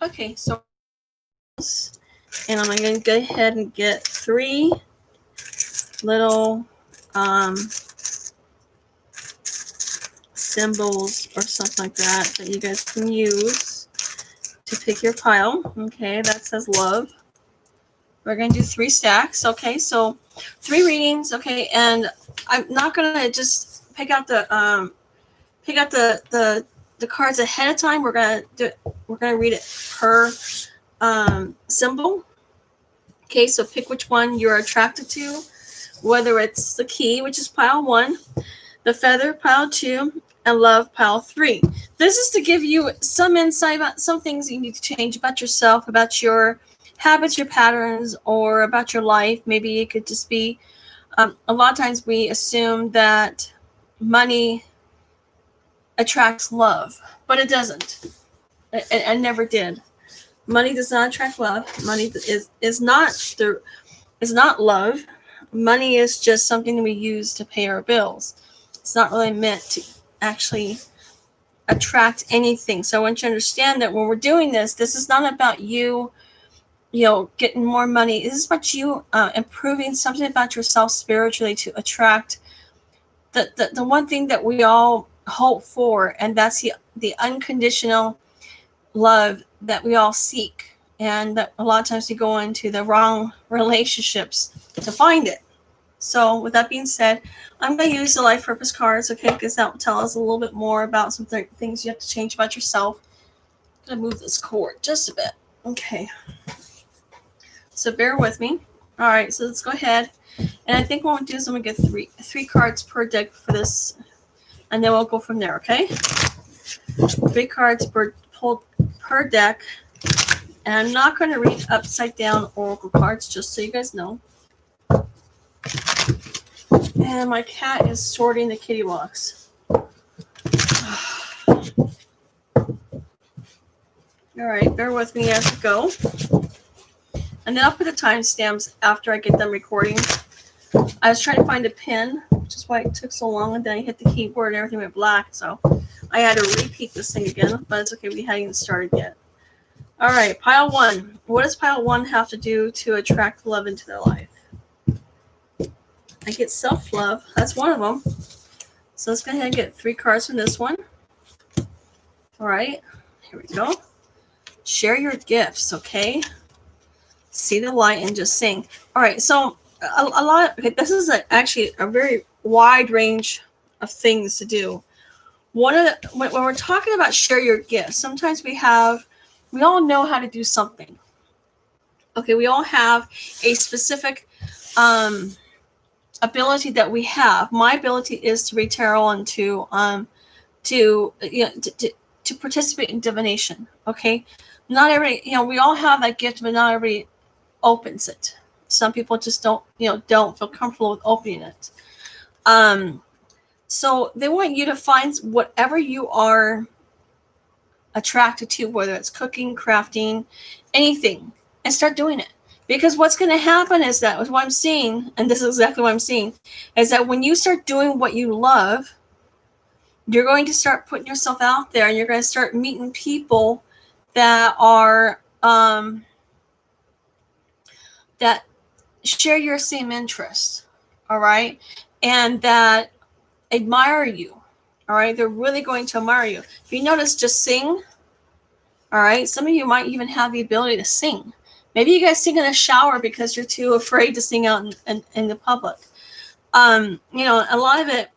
Okay, so and I'm going to go ahead and get 3 little symbols or something like that you guys can use to pick your pile. Okay, that says love. We're going to do 3 stacks. Okay, so 3 readings. Okay, and I'm not going to just pick out the cards ahead of time. We're going to read it per symbol. Okay, so pick which one you're attracted to, whether it's the key, which is pile 1, the feather, pile 2, and love, pile 3. This is to give you some insight about some things you need to change about yourself, about your habits, your patterns, or about your life. Maybe it could just be, a lot of times we assume that money attracts love, but it doesn't. It never did. Money does not attract love. Money is not love. Money is just something we use to pay our bills. It's not really meant to actually attract anything. So I want you to understand that when we're doing this is not about you getting more money. This is about you improving something about yourself spiritually to attract the one thing that we all hope for, and that's the unconditional love that we all seek. And that a lot of times we go into the wrong relationships to find it. So with that being said, I'm going to use the life purpose cards, okay, because that will tell us a little bit more about some things you have to change about yourself. I'm going to move this cord just a bit. Okay. So bear with me. All right, so let's go ahead. And I think what we'll do is I'm going to get three cards per deck for this, and then we'll go from there, okay? 3 cards pulled per deck. And I'm not going to read upside down oracle cards, just so you guys know. And my cat is sorting the kitty box. All right, bear with me as we go. And then I'll put the timestamps after I get them recording. I was trying to find a pin, which is why it took so long, and then I hit the keyboard and everything went black. So I had to repeat this thing again, but it's okay. We hadn't even started yet. All right, pile 1. What does pile 1 have to do to attract love into their life? I get self-love. That's one of them. So let's go ahead and get 3 cards from this one. All right, here we go. Share your gifts, okay? See the light and just sing. All right, so a lot of, okay, this is actually a very wide range of things to do. One of the, when we're talking about share your gifts, sometimes we all know how to do something. Okay, we all have a specific ability that we have. My ability is to read tarot and to participate in divination. Okay, not everybody, we all have that gift, but not everybody opens it. Some people just don't feel comfortable with opening it. So they want you to find whatever you are attracted to, whether it's cooking, crafting, anything, and start doing it. Because what's going to happen is that, what I'm seeing, and this is exactly what I'm seeing, is that when you start doing what you love, you're going to start putting yourself out there, and you're going to start meeting people that are that share your same interests, all right, and that admire you, all right. They're really going to admire you. If you notice, just sing, all right. Some of you might even have the ability to sing. Maybe you guys sing in the shower because you're too afraid to sing out in the public. A lot of it,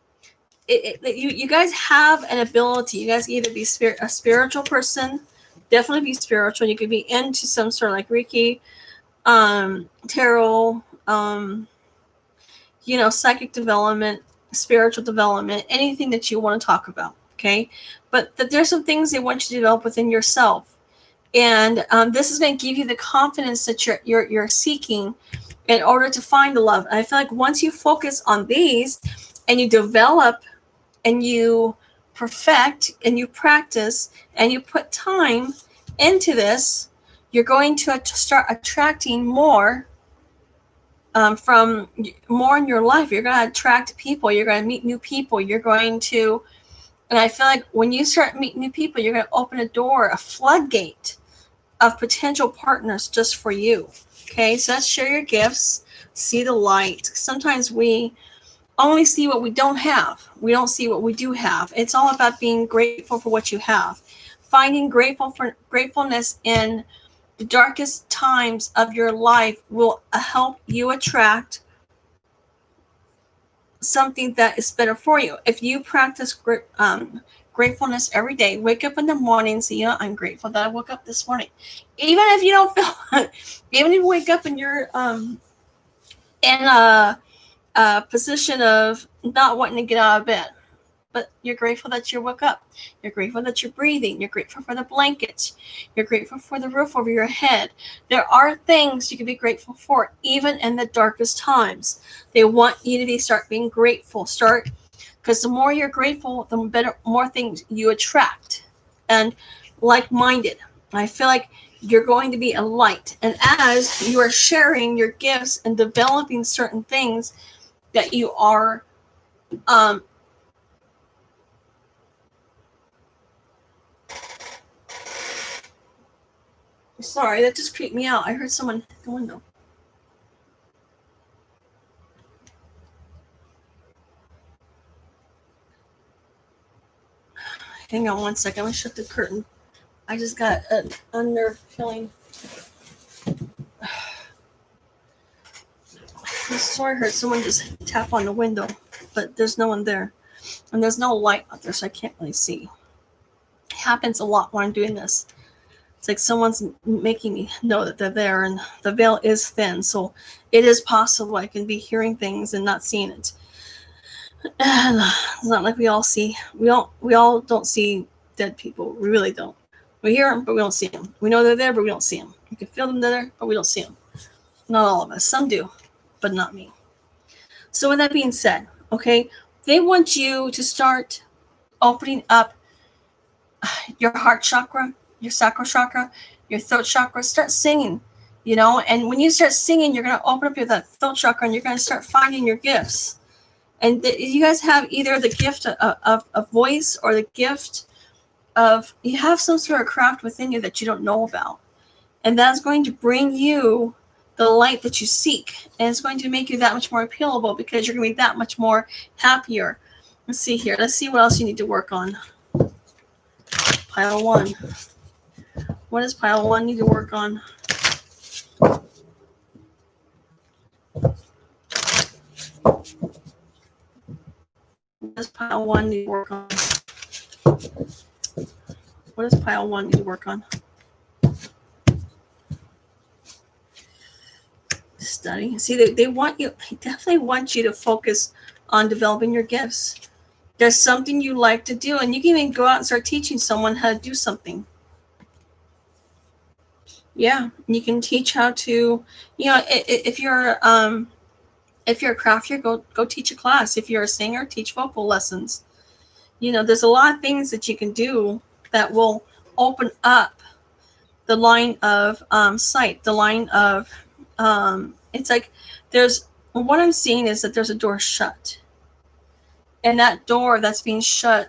you guys have an ability. You guys can either be a spiritual person, definitely be spiritual. You could be into some sort of like Reiki, tarot, psychic development, spiritual development, anything that you want to talk about. Okay, but there's some things they want you to develop within yourself. And this is going to give you the confidence that you're seeking in order to find the love. And I feel like once you focus on these and you develop and you perfect and you practice and you put time into this, you're going to start attracting more from more in your life. You're going to attract people. You're going to meet new people. You're going to, and I feel like when you start meeting new people, you're going to open a door, a floodgate of potential partners just for you. Okay, so let's share your gifts, see the light. Sometimes we only see what we don't have. We don't see what we do have. It's all about being grateful for what you have. Finding gratefulness in the darkest times of your life will help you attract something that is better for you. If you practice gratefulness every day, wake up in the morning and say, you know, I'm grateful that I woke up this morning. Even if you don't feel, even if you wake up and you're in a position of not wanting to get out of bed, but you're grateful that you woke up. You're grateful that you're breathing. You're grateful for the blankets. You're grateful for the roof over your head. There are things you can be grateful for, even in the darkest times. They want you to start being grateful. Because the more you're grateful, the better, more things you attract. And like-minded. I feel like you're going to be a light. And as you are sharing your gifts and developing certain things that you are sorry, that just creeped me out. I heard someone at the window. Hang on one second. Let me shut the curtain. I just got an unnerved feeling. I swear I heard someone just tap on the window, but there's no one there. And there's no light out there, so I can't really see. It happens a lot when I'm doing this. It's like someone's making me know that they're there, and the veil is thin, so it is possible I can be hearing things and not seeing it. And it's not like we all don't see dead people. We really don't. We hear them, but we don't see them. We know they're there, but we don't see them. We can feel them there, but we don't see them. Not all of us. Some do, but not me. So with that being said, okay, they want you to start opening up your heart chakra, your sacral chakra, your throat chakra. Start singing, you know, and when you start singing, you're going to open up that throat chakra and you're going to start finding your gifts. And you guys have either the gift of voice or the gift of, you have some sort of craft within you that you don't know about. And that's going to bring you the light that you seek. And it's going to make you that much more appealable because you're going to be that much more happier. Let's see here. Let's see what else you need to work on. Pile 1. What does pile 1 need to work on? What does pile 1 need to work on? What does pile 1 need to work on? Study. See, they definitely want you to focus on developing your gifts. There's something you like to do, and you can even go out and start teaching someone how to do something. Yeah, you can teach how to, you know, if you're a crafter, go teach a class. If you're a singer, teach vocal lessons. You know, there's a lot of things that you can do that will open up the line of sight, the line of it's like what I'm seeing is that there's a door shut. And that door that's being shut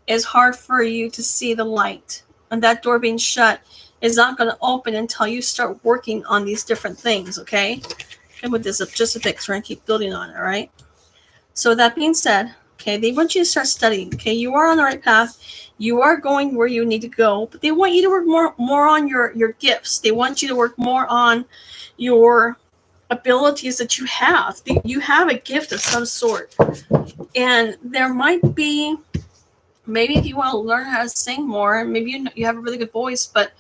is hard for you to see the light. And that door being shut is not going to open until you start working on these different things, okay? And with this just a fix, we're going to keep building on it, all right? So that being said, okay, they want you to start studying, okay? You are on the right path. You are going where you need to go, but they want you to work more on your gifts. They want you to work more on your abilities that you have. You have a gift of some sort. And there might be, maybe if you want to learn how to sing more, maybe you have a really good voice, but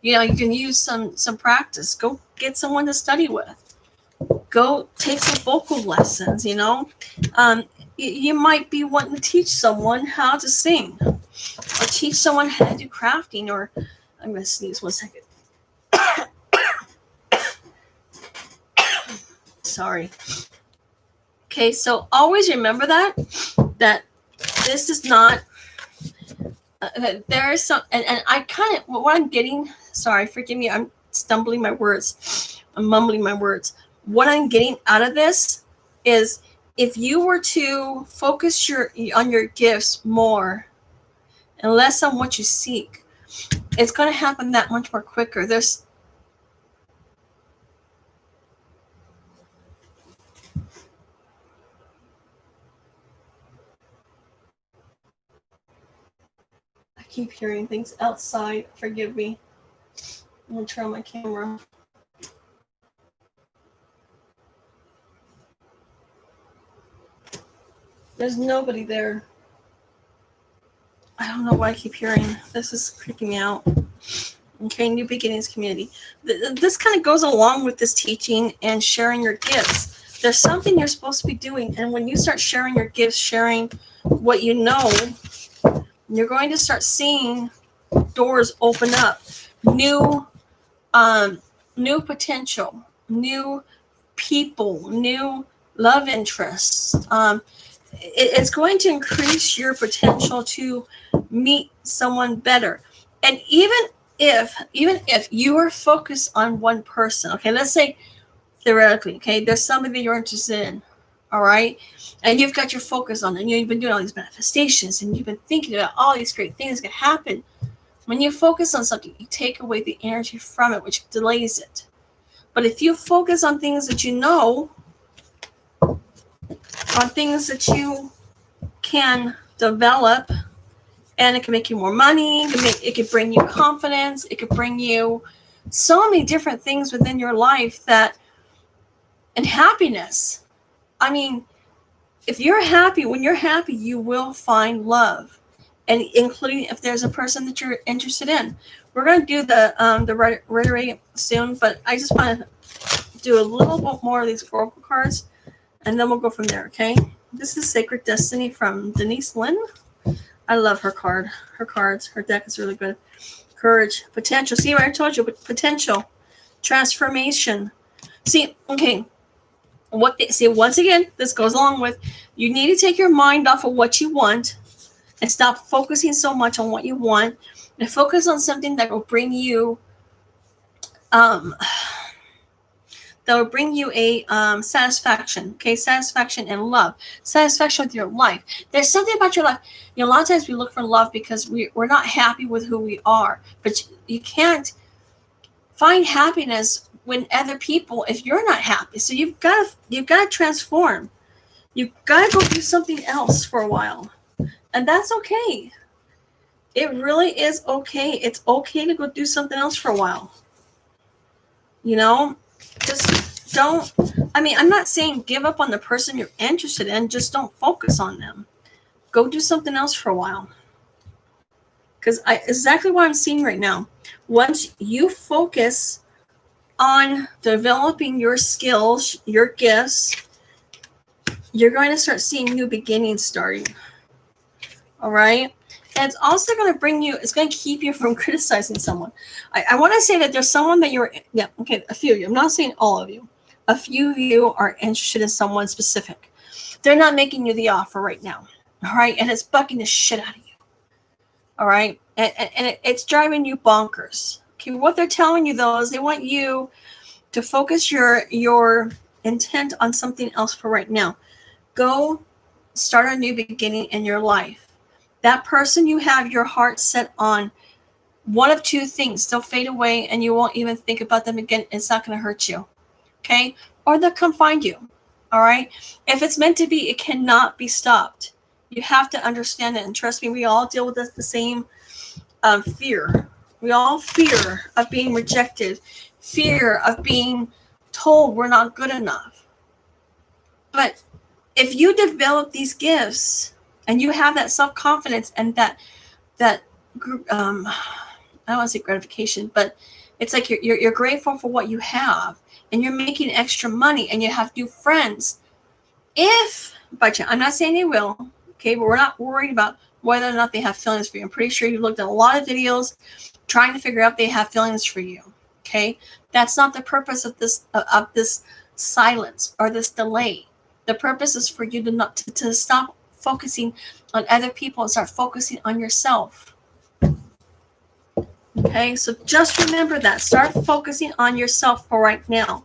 you know, you can use some practice. Go get someone to study with. Go take some vocal lessons, you know. You might be wanting to teach someone how to sing, or teach someone how to do crafting, or I'm going to sneeze 1 second. Sorry. Okay, so always remember that this is not, there is some, and I kind of, what I'm getting, sorry, forgive me, I'm stumbling my words, I'm mumbling my words. What I'm getting out of this is, if you were to focus on your gifts more and less on what you seek, it's going to happen that much more quicker. I keep hearing things outside. Forgive me. I'm going to turn on my camera. There's nobody there. I don't know why I keep hearing. This is creeping me out. Okay, New Beginnings community. This kind of goes along with this teaching and sharing your gifts. There's something you're supposed to be doing, and when you start sharing your gifts, sharing what you know, you're going to start seeing doors open up, new potential, new people, new love interests. It's going to increase your potential to meet someone better. And even if you are focused on one person, okay, let's say theoretically, okay, there's somebody you're interested in, all right, and you've got your focus on it, and you've been doing all these manifestations, and you've been thinking about all these great things that can happen. When you focus on something, you take away the energy from it, which delays it. But if you focus on things that you know, on things that you can develop, and it can make you more money, it could bring you confidence, it could bring you so many different things within your life and happiness. I mean, if you're happy, when you're happy, you will find love, and including if there's a person that you're interested in. We're going to do the reiterate soon, but I just want to do a little bit more of these oracle cards, and then we'll go from there, okay? This is Sacred Destiny from Denise Lynn. I love her card. Her cards. Her deck is really good. Courage. Potential. See what I told you? Potential. Transformation. See, okay. See, once again, this goes along with, you need to take your mind off of what you want and stop focusing so much on what you want and focus on something that will bring you a satisfaction, okay? Satisfaction and love. Satisfaction with your life. There's something about your life. You know, a lot of times we look for love because we're not happy with who we are. But you can't find happiness when other people, if you're not happy. So you've got to transform. You've got to go do something else for a while. And that's okay. It really is okay. It's okay to go do something else for a while. You know, just don't, I mean, I'm not saying give up on the person you're interested in, just don't focus on them. Go do something else for a while. Because exactly what I'm seeing right now, once you focus on developing your skills, your gifts, you're going to start seeing new beginnings starting. All right? And it's also going to bring you, it's going to keep you from criticizing someone. I want to say that there's someone that a few of you. I'm not saying all of you. A few of you are interested in someone specific. They're not making you the offer right now. All right? And it's bugging the shit out of you. All right? And it's driving you bonkers. Okay, what they're telling you, though, is they want you to focus your intent on something else for right now. Go start a new beginning in your life. That person you have your heart set on, one of two things. They'll fade away and you won't even think about them again. It's not going to hurt you. Okay? Or they'll come find you. All right? If it's meant to be, it cannot be stopped. You have to understand it. And trust me, we all deal with the same fear. We all fear of being rejected. Fear of being told we're not good enough. But if you develop these gifts and you have that self-confidence and that I don't want to say gratification, but it's like you're grateful for what you have and you're making extra money and you have new friends. If by chance, I'm not saying they will, okay, but we're not worried about whether or not they have feelings for you. I'm pretty sure you've looked at a lot of videos trying to figure out if they have feelings for you. Okay, that's not the purpose of this silence or this delay. The purpose is for you to stop focusing on other people and start focusing on yourself. Okay, so just remember that. Start focusing on yourself for right now.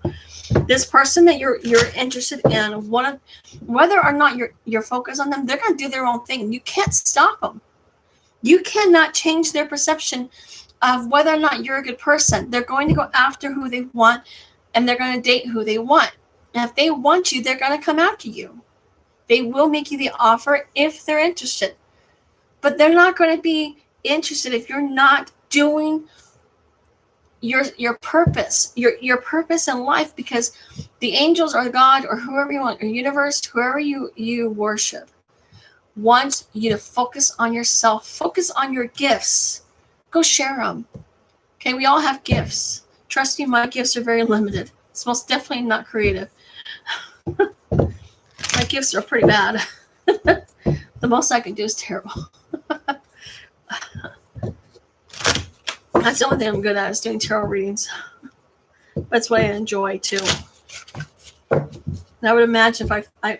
This person that you're interested in, whether or not you're focused on them, they're going to do their own thing. You can't stop them. You cannot change their perception of whether or not you're a good person. They're going to go after who they want, and they're going to date who they want. And if they want you, they're going to come after you. They will make you the offer if they're interested. But they're not going to be interested if you're not doing your purpose, your purpose in life, because the angels or God or whoever you want, or universe, whoever you worship, wants you to focus on yourself, focus on your gifts. Go share them. Okay, we all have gifts. Trust me, my gifts are very limited. It's most definitely not creative. My gifts are pretty bad. The most I can do is terrible. That's the only thing I'm good at, is doing tarot readings. That's what I enjoy too. And I would imagine if I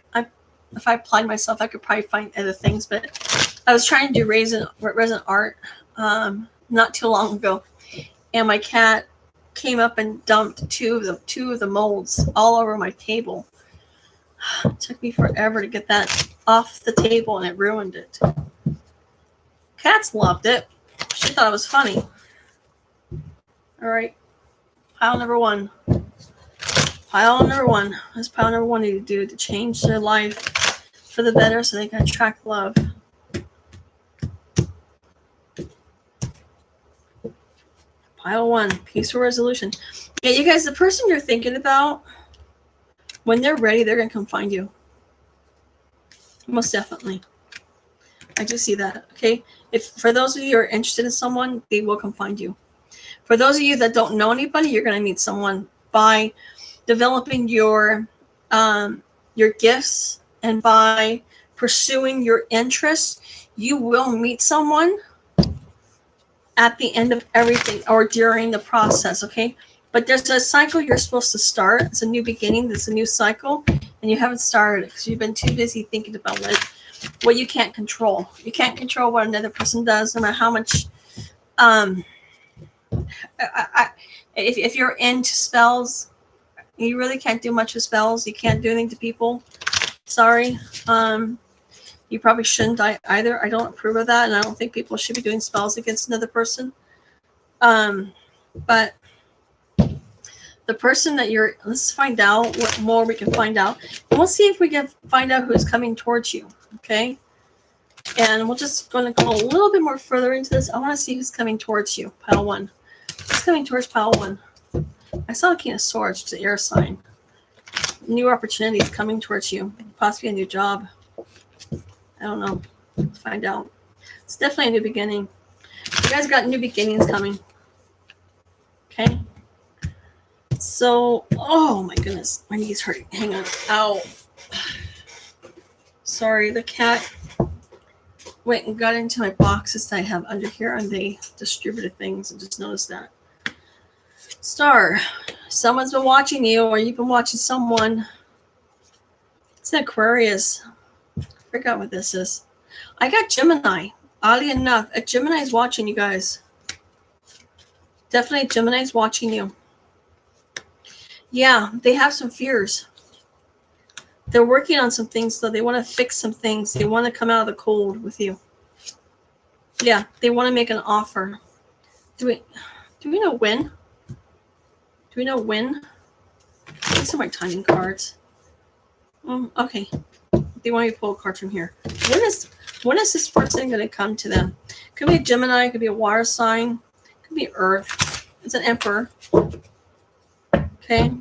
applied myself, I could probably find other things. But I was trying to do resin art not too long ago, and my cat came up and dumped two of the molds all over my table. It took me forever to get that off the table, and it ruined it. Cats loved it. She thought it was funny. All right, pile number one. Pile number one. That's pile number one need to do to change their life for the better, so they can attract love. Pile one, peaceful resolution. Yeah, you guys, the person you're thinking about, when they're ready, they're gonna come find you. Most definitely. I do see that. Okay, if for those of you who are interested in someone, they will come find you. For those of you that don't know anybody, you're going to meet someone by developing your gifts and by pursuing your interests. You will meet someone at the end of everything or during the process, okay? But there's a cycle you're supposed to start. It's a new beginning. It's a new cycle, and you haven't started because you've been too busy thinking about what you can't control. You can't control what another person does, no matter how much. If you're into spells, you really can't do much with spells. You can't do anything to people. Sorry. You probably shouldn't either. I don't approve of that, and I don't think people should be doing spells against another person. But the person that you're, let's find out what more we can find out. And we'll see if we can find out who's coming towards you, okay? And we're just going to go a little bit more further into this. I want to see who's coming towards you, pile one. Who's coming towards pile one? I saw a King of Swords, which is an air sign. New opportunities coming towards you. Possibly a new job. I don't know. Let's find out. It's definitely a new beginning. You guys got new beginnings coming. Okay? So, oh my goodness. My knee's hurting. Hang on. Ow. Sorry, the cat went and got into my boxes that I have under here, and they distributed things. I just noticed that. Star, someone's been watching you, or you've been watching someone. It's an Aquarius. I forgot what this is. I got Gemini. Oddly enough, a Gemini is watching you guys. Definitely Gemini is watching you. Yeah, they have some fears. They're working on some things, though. They want to fix some things. They want to come out of the cold with you. Yeah, they want to make an offer. Do we know when? Do we know when? These are my timing cards. Okay. They want me to pull a card from here. When is this person going to come to them? Could be a Gemini. Could be a water sign. Could be Earth. It's an Emperor. Okay.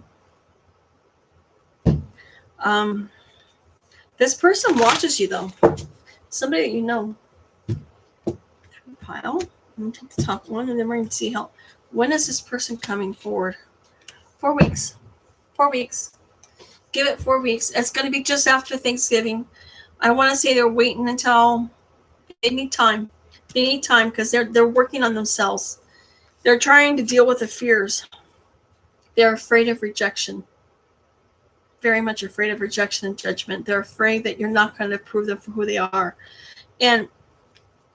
This person watches you, though. Somebody that you know. Pile. I'm going to take the top one, and then we're going to see how. When is this person coming forward? 4 weeks. 4 weeks. Give it 4 weeks. It's going to be just after Thanksgiving. I want to say they're waiting until they need time. They need time because they're working on themselves. They're trying to deal with the fears. They're afraid of rejection. Very much afraid of rejection and judgment. They're afraid that you're not going to approve them for who they are. And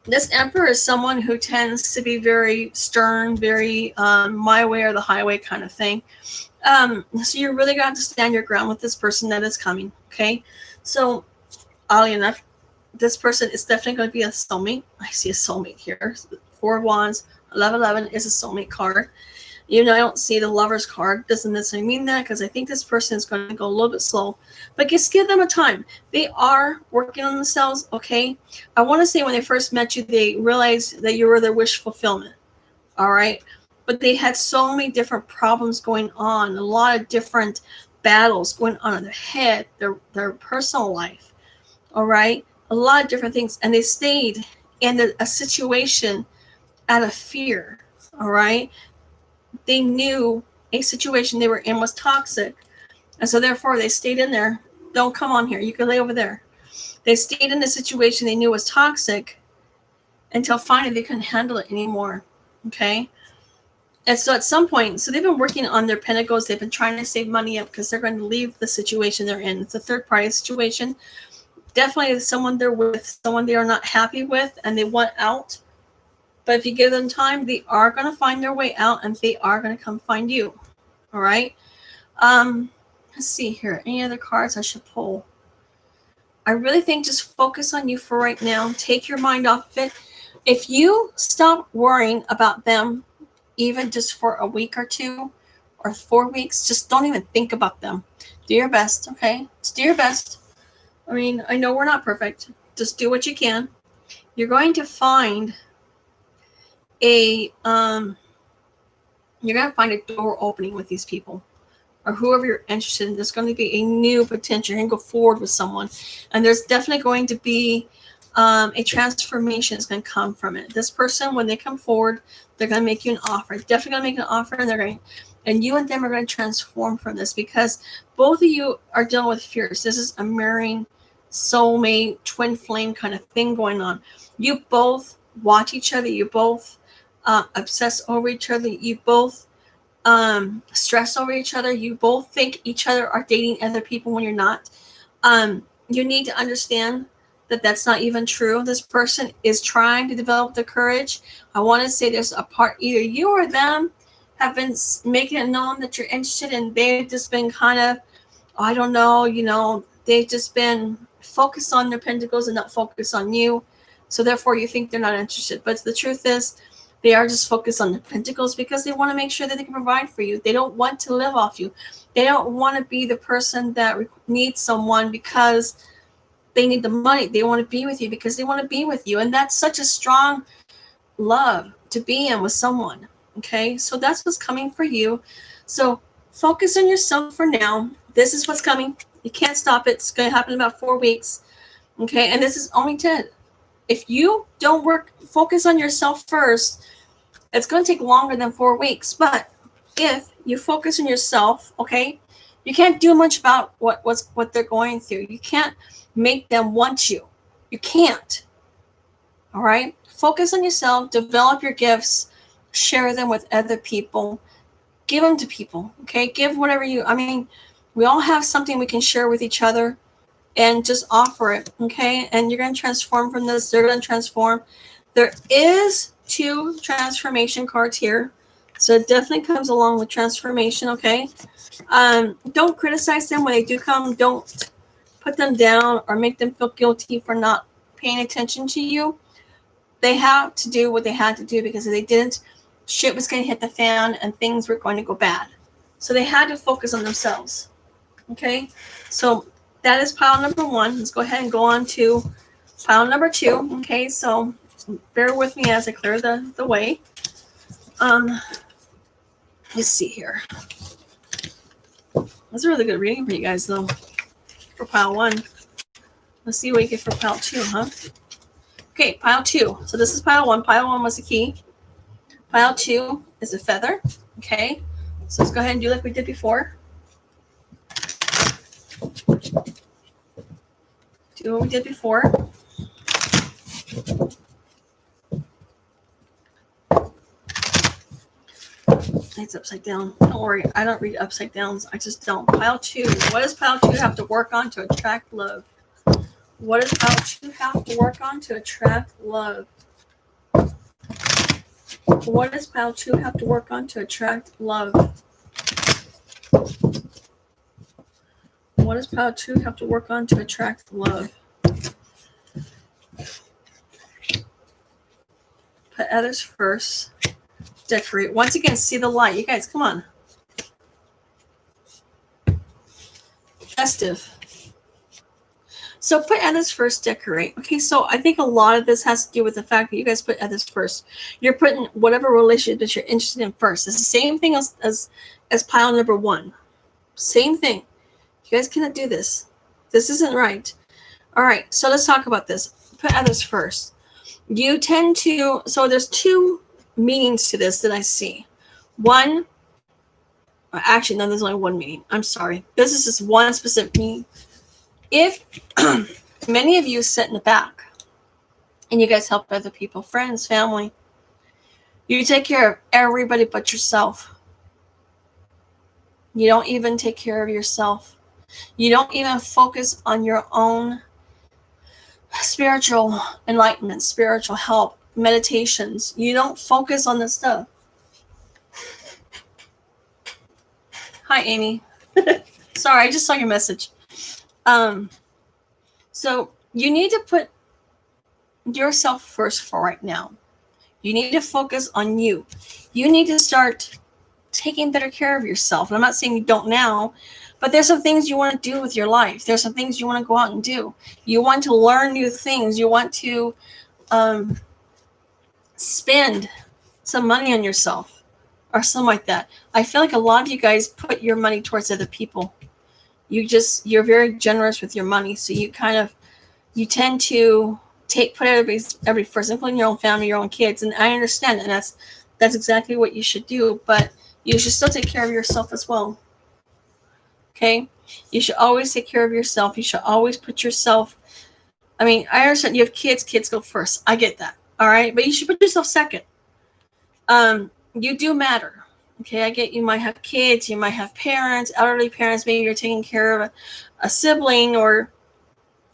this Emperor is someone who tends to be very stern, very my way or the highway kind of thing. So you're really going to have to stand your ground with this person that is coming, okay? So, oddly enough, this person is definitely going to be a soulmate. I see a soulmate here. 4 of Wands, 1111 is a soulmate card. Even though I don't see the Lover's card, doesn't necessarily mean that, because I think this person is going to go a little bit slow. But just give them a time. They are working on themselves, okay? I want to say when they first met you, they realized that you were their wish fulfillment, all right? But they had so many different problems going on, a lot of different battles going on in their head, their personal life, all right? A lot of different things. And they stayed in a situation out of fear, all right? They knew a situation they were in was toxic. And so therefore they stayed in there. Don't come on here. You can lay over there. They stayed in a situation they knew was toxic until finally they couldn't handle it anymore. Okay? And so at some point, so they've been working on their pentacles. They've been trying to save money up because they're going to leave the situation they're in. It's a third party situation. Definitely someone they're with, someone they are not happy with, and they want out. But if you give them time, they are going to find their way out, and they are going to come find you. All right? Let's see here. Any other cards I should pull? I really think just focus on you for right now. Take your mind off of it. If you stop worrying about them, even just for a week or 2 or 4 weeks, just don't even think about them. Do your best, okay? Just do your best. I mean, I know we're not perfect. Just do what you can. You're going to find a door opening with these people, or whoever you're interested in. There's going to be a new potential. You're going to go forward with someone, and there's definitely going to be a transformation is going to come from it. This person, when they come forward, they're going to make you an offer. Definitely going to make an offer, and you and them are going to transform from this, because both of you are dealing with fears. This is a mirroring soulmate, twin flame kind of thing going on. You both watch each other. You both obsess over each other. You both stress over each other. You both think each other are dating other people when you're not. You need to understand that that's not even true. This person is trying to develop the courage. I want to say there's a part, either you or them have been making it known that you're interested, and they've just been kind of, I don't know, they've just been focused on their pentacles and not focused on you. So therefore you think they're not interested. But the truth is, they are just focused on the pentacles because they want to make sure that they can provide for you. They don't want to live off you. They don't want to be the person that needs someone because they need the money. They want to be with you because they want to be with you. And that's such a strong love to be in with someone. Okay, so that's what's coming for you. So focus on yourself for now. This is what's coming. You can't stop it. It's going to happen in about 4 weeks. Okay, and this is only 10. If you don't focus on yourself first, it's going to take longer than 4 weeks. But if you focus on yourself, okay, you can't do much about what they're going through. You can't make them want you. You can't. All right? Focus on yourself. Develop your gifts. Share them with other people. Give them to people. Okay? Give whatever we all have something we can share with each other, and just offer it. Okay? And you're going to transform from this. They're going to transform. There is 2 transformation cards here. So it definitely comes along with transformation. Okay? Don't criticize them when they do come. Don't put them down or make them feel guilty for not paying attention to you. They have to do what they had to do, because if they didn't, shit was going to hit the fan and things were going to go bad. So they had to focus on themselves. Okay? So that is pile number 1. Let's go ahead and go on to pile number 2. Okay? So bear with me as I clear the way. Let's see here. That's a really good reading for you guys, though, for pile 1. Let's see what you get for pile 2, huh? Okay, pile 2. So this is pile 1. Pile 1 was the key. Pile 2 is a feather. Okay, so let's go ahead and do like we did before. Do what we did before. It's upside down. Don't worry, I don't read upside downs. I just don't. Pile 2. What does pile 2 have to work on to attract love? What does pile 2 have to work on to attract love? What does pile 2 have to work on to attract love? What does pile 2 have to work on to attract love? Put others first. Decorate. Once again, see the light. You guys, come on. Festive. So put others first, decorate. Okay, so I think a lot of this has to do with the fact that you guys put others first. You're putting whatever relationship that you're interested in first. It's the same thing as pile number 1. Same thing. You guys cannot do this. This isn't right. All right, so let's talk about this. Put others first. You tend to, so there's 2 meanings to this that I see. One, actually, no, there's only 1 meaning. I'm sorry. This is just one specific meaning. If many of you sit in the back and you guys help other people, friends, family, you take care of everybody but yourself. You don't even take care of yourself. You don't even focus on your own spiritual enlightenment, spiritual help, meditations. You don't focus on this stuff. Hi, Amy. Sorry, I just saw your message. So you need to put yourself first for right now. You need to focus on you. You need to start taking better care of yourself. And I'm not saying you don't now, but there's some things you want to do with your life. There's some things you want to go out and do. You want to learn new things. You want to spend some money on yourself or something like that. I feel like a lot of you guys put your money towards other people. You're very generous with your money. So you tend to put everybody first, including your own family, your own kids. And I understand, and that's exactly what you should do. But you should still take care of yourself as well. Okay? You should always take care of yourself. You should always put yourself. I mean, I understand you have kids. Kids go first. I get that. All right? But you should put yourself second. You do matter. Okay? I get you might have kids. You might have parents, elderly parents. Maybe you're taking care of a sibling, or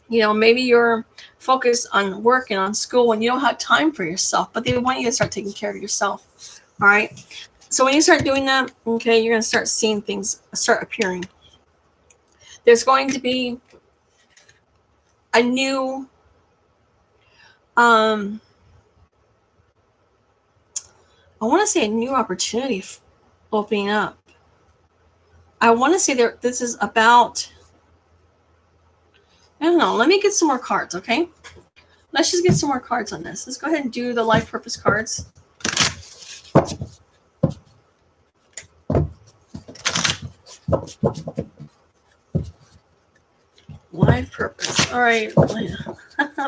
maybe you're focused on work and on school and you don't have time for yourself, but they want you to start taking care of yourself. All right. So when you start doing that, okay, you're going to start seeing things start appearing. There's going to be a new, I want to say a new opportunity opening up. I want to say this is about, I don't know. Let me get some more cards, okay? Let's just get some more cards on this. Let's go ahead and do the life purpose cards. Life purpose. All right.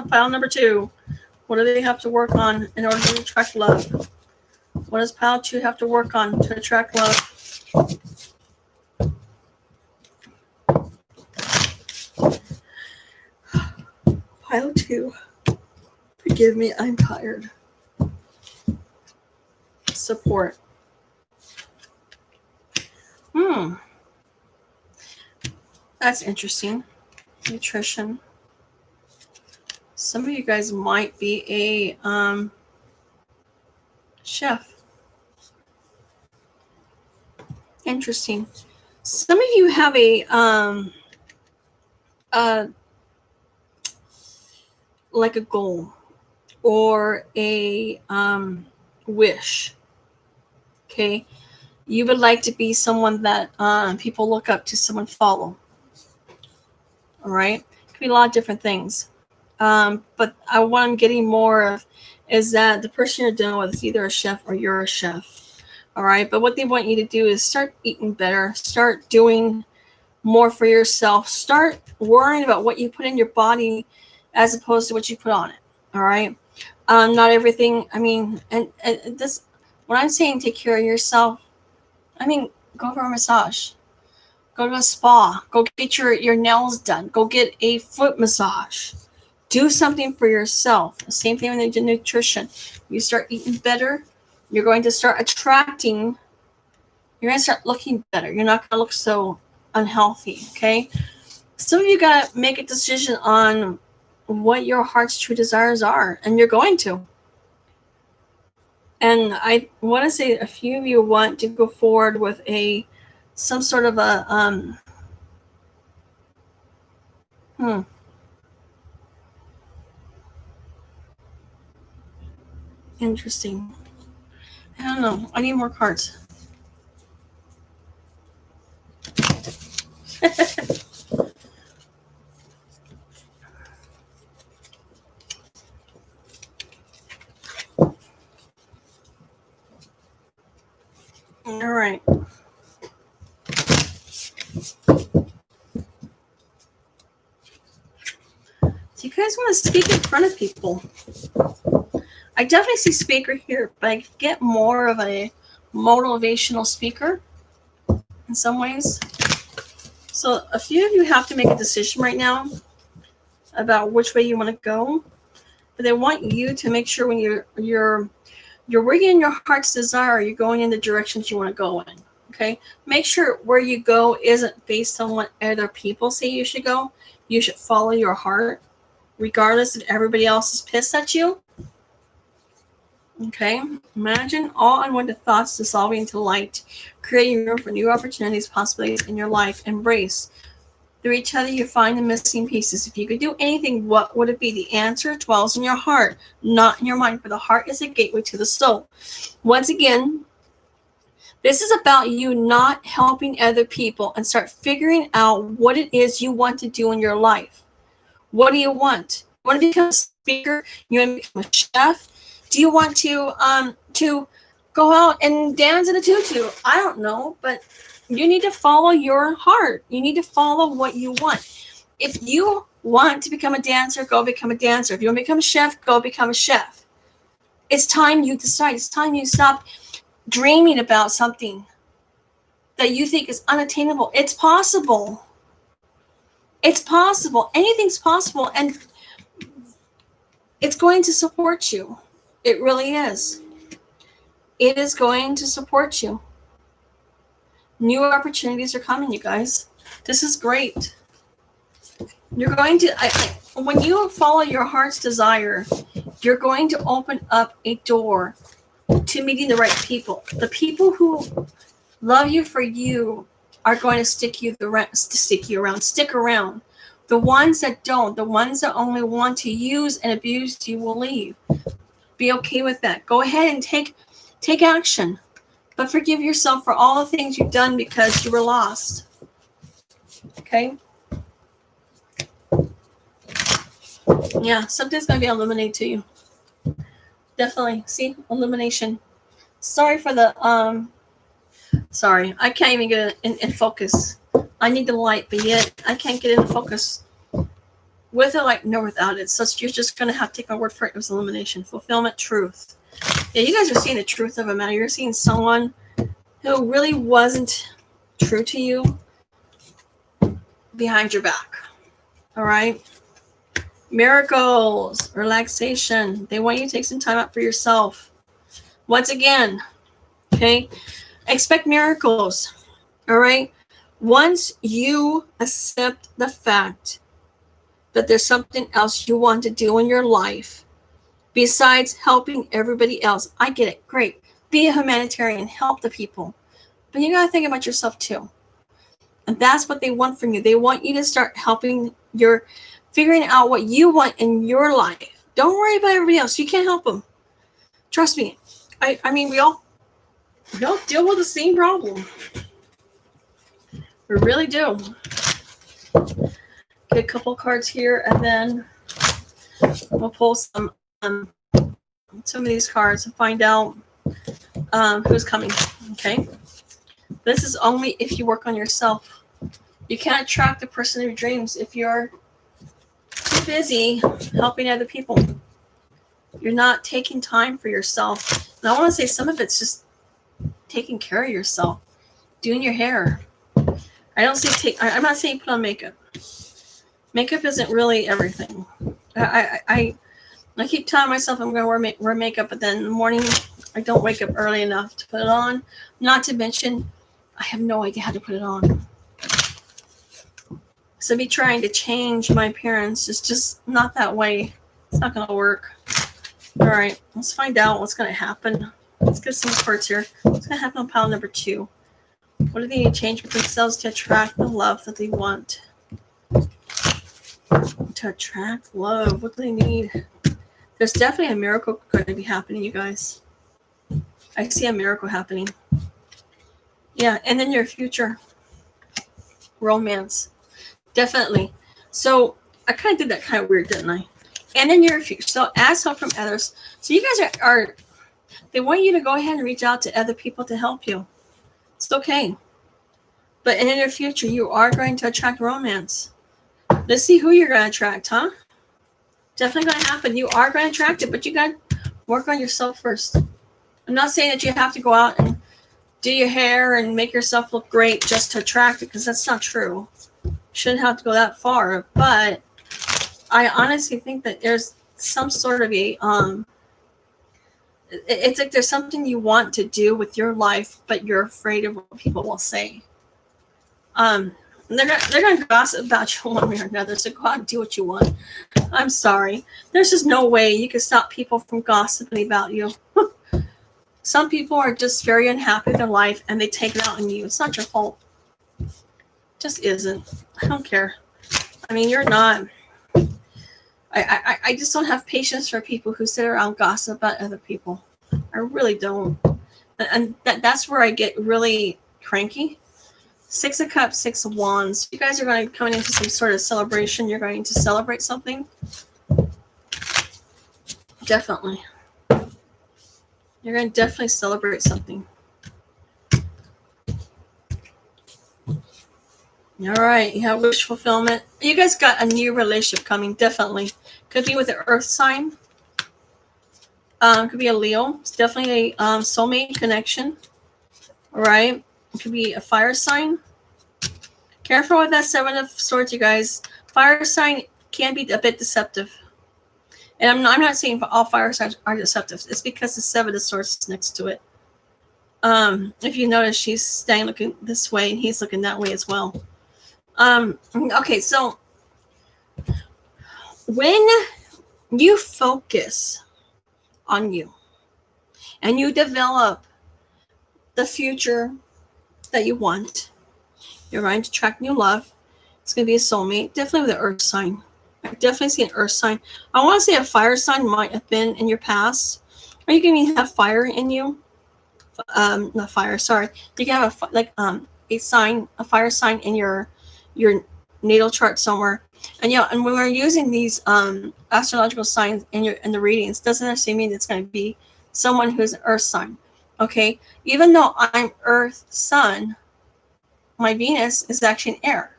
Pile number 2. What do they have to work on in order to attract love? What does pile 2 have to work on to attract love? Pile 2. Forgive me, I'm tired. Support. That's interesting. Nutrition. Some of you guys might be a chef. Interesting. Some of you have like a goal or a wish. Okay, you would like to be someone that people look up to, someone follow. All right, could be a lot of different things. But what I'm getting more of is that the person you're dealing with is either a chef or you're a chef. All right, but what they want you to do is start eating better, start doing more for yourself, start worrying about what you put in your body as opposed to what you put on it. All right, not everything. I mean, and this, when I'm saying take care of yourself, I mean go for a massage, go to a spa, go get your nails done, go get a foot massage. Do something for yourself. The same thing with the nutrition. You start eating better, you're going to start attracting, you're going to start looking better. You're not going to look so unhealthy, okay? Some of you got to make a decision on what your heart's true desires are, and you're going to. And I want to say a few of you want to go forward with some sort of a Interesting. I don't know. I need more cards. All right. Do you guys want to speak in front of people? I definitely see speaker here, but I get more of a motivational speaker in some ways. So a few of you have to make a decision right now about which way you want to go. But they want you to make sure when you're working in your heart's desire, you're going in the directions you want to go in. Okay? Make sure where you go isn't based on what other people say you should go. You should follow your heart, regardless if everybody else is pissed at you. Okay? Imagine all unwanted thoughts dissolving into light, creating room for new opportunities, possibilities in your life. Embrace. Through each other, you find the missing pieces. If you could do anything, what would it be? The answer dwells in your heart, not in your mind, for the heart is a gateway to the soul. Once again, this is about you not helping other people and start figuring out what it is you want to do in your life. What do you want? You want to become a speaker? You want to become a chef? Do you want to go out and dance in a tutu? I don't know, but you need to follow your heart. You need to follow what you want. If you want to become a dancer, go become a dancer. If you want to become a chef, go become a chef. It's time you decide. It's time you stop dreaming about something that you think is unattainable. It's possible. It's possible. Anything's possible, and it's going to support you. It really is. It is going to support you. New opportunities are coming, you guys. This is great. You're going to, when you follow your heart's desire, you're going to open up a door to meeting the right people. The people who love you for you are going to stick around. The ones that don't, the ones that only want to use and abuse you will leave. Be okay with that. Go ahead and take action. But forgive yourself for all the things you've done because you were lost. Okay? Yeah, something's going to be illuminated to you. Definitely. See? Illumination. Sorry for the, sorry. I can't even get it in focus. I need the light, but yet I can't get it in focus. With it, like, no, without it. So you're just going to have to take my word for it. It was illumination. Fulfillment. Truth. Yeah, you guys are seeing the truth of a matter. You're seeing someone who really wasn't true to you behind your back. All right? Miracles, relaxation. They want you to take some time out for yourself. Once again, okay? Expect miracles. All right? Once you accept the fact that there's something else you want to do in your life besides helping everybody else, I get it. Great. Be a humanitarian. Help the people. But you got to think about yourself too. And that's what they want from you. They want you to start figuring out what you want in your life. Don't worry about everybody else. You can't help them. Trust me. I mean, we all deal with the same problem. We really do. Get a couple cards here, and then we'll pull some of these cards and find out who's coming. Okay. This is only if you work on yourself. You can't attract the person of your dreams if you're too busy helping other people. You're not taking time for yourself. And I want to say some of it's just taking care of yourself, doing your hair. I'm not saying put on makeup. Makeup isn't really everything. I keep telling myself I'm going to wear makeup, but then in the morning I don't wake up early enough to put it on. Not to mention, I have no idea how to put it on. So me trying to change my appearance is just not that way. It's not going to work. All right, let's find out what's going to happen. Let's get some cards here. What's going to happen on pile number 2? What do they need to change with themselves to attract the love that they want? To attract love, what do they need? There's definitely a miracle going to be happening, you guys. I see a miracle happening. Yeah, and then your future romance. Definitely. So I kind of did that kind of weird, didn't I? And then your future. So ask help from others. So you guys are they want you to go ahead and reach out to other people to help you. It's okay. But in your future, you are going to attract romance. Let's see who you're going to attract, huh? Definitely going to happen. You are going to attract it, but you got to work on yourself first. I'm not saying that you have to go out and do your hair and make yourself look great just to attract it, because that's not true. You shouldn't have to go that far. But I honestly think that there's some sort of a it's like there's something you want to do with your life, but you're afraid of what people will say. They're gonna gossip about you one way or another. So go out and do what you want. I'm sorry. There's just no way you can stop people from gossiping about you. Some people are just very unhappy with their life and they take it out on you. It's not your fault. It just isn't. I don't care. I mean, you're not. I just don't have patience for people who sit around gossip about other people. I really don't. And that's where I get really cranky. 6 of Cups, 6 of Wands. You guys are going to be coming into some sort of celebration. You're going to celebrate something. Definitely. You're going to definitely celebrate something. All right. You have wish fulfillment. You guys got a new relationship coming. Definitely. Could be with an earth sign. Could be a Leo. It's definitely a soulmate connection. All right. It could be a fire sign. Careful with that 7 of Swords, you guys. Fire sign can be a bit deceptive. And I'm not saying all fire signs are deceptive. It's because the 7 of Swords is next to it. If you notice, she's staying looking this way and he's looking that way as well. Okay, so when you focus on you and you develop the future that you want, you're going to attract new love. It's going to be a soulmate, definitely with an earth sign. I definitely see an earth sign. I want to say a fire sign might have been in your past, or you can even have fire in you. Not fire. Sorry, you can have a fire sign in your natal chart somewhere. And and when we're using these astrological signs in the readings, doesn't necessarily mean it's going to be someone who's an earth sign. Okay, even though I'm Earth Sun, my Venus is actually an air,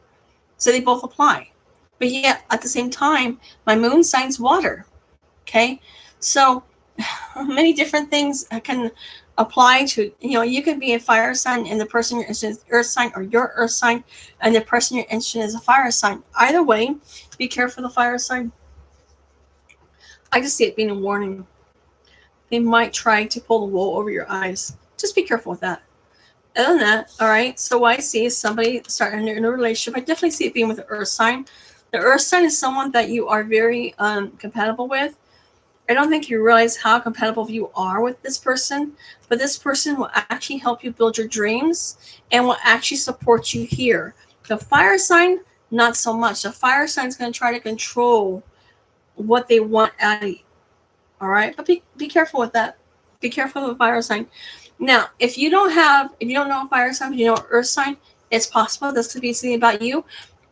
so they both apply. But yet, at the same time, my moon sign's water. Okay, so many different things can apply to. You could be a fire sign, and the person you're interested in is earth sign, or your earth sign, and the person you're interested in is a fire sign. Either way, be careful of the fire sign. I just see it being a warning. They might try to pull the wool over your eyes. Just be careful with that. Other than that, all right. So what I see is somebody starting in a relationship. I definitely see it being with the earth sign. The earth sign is someone that you are very compatible with. I don't think you realize how compatible you are with this person, but this person will actually help you build your dreams and will actually support you here. The fire sign, not so much. The fire sign is going to try to control what they want out of you. All right, but be careful with that. Be careful with the fire sign. Now, if you don't know a fire sign, but you know an earth sign, it's possible this could be something about you,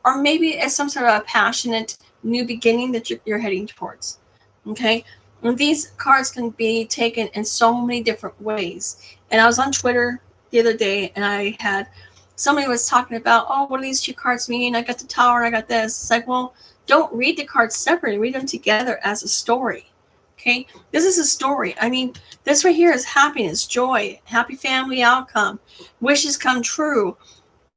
or maybe it's some sort of a passionate new beginning that you're heading towards. Okay, and these cards can be taken in so many different ways. And I was on Twitter the other day, and I had somebody was talking about, oh, what do these 2 cards mean? I got the Tower, and I got this. It's like, well, don't read the cards separately. Read them together as a story. Okay, this is a story. I mean, this right here is happiness, joy, happy family outcome, wishes come true.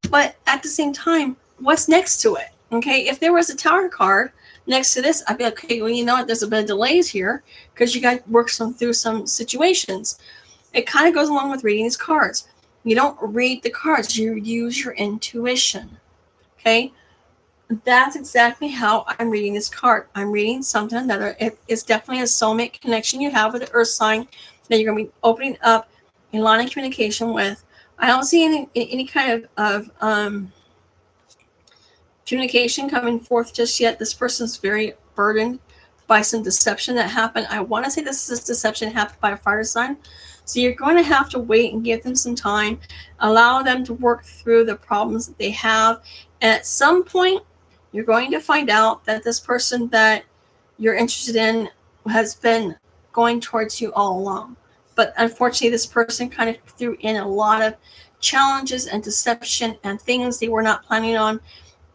But at the same time, what's next to it? Okay, if there was a Tower card next to this, I'd be like, okay, well, you know what? There's a bit of delays here because you got to work through some situations. It kind of goes along with reading these cards. You don't read the cards, you use your intuition. Okay, that's exactly how I'm reading this card. I'm reading something that it's definitely a soulmate connection you have with the earth sign that you're going to be opening up a line of communication with. I don't see any kind of communication coming forth just yet. This person's very burdened by some deception that happened. I want to say this is deception happened by a fire sign. So you're going to have to wait and give them some time, allow them to work through the problems that they have. And at some point, you're going to find out that this person that you're interested in has been going towards you all along. But unfortunately, this person kind of threw in a lot of challenges and deception and things they were not planning on.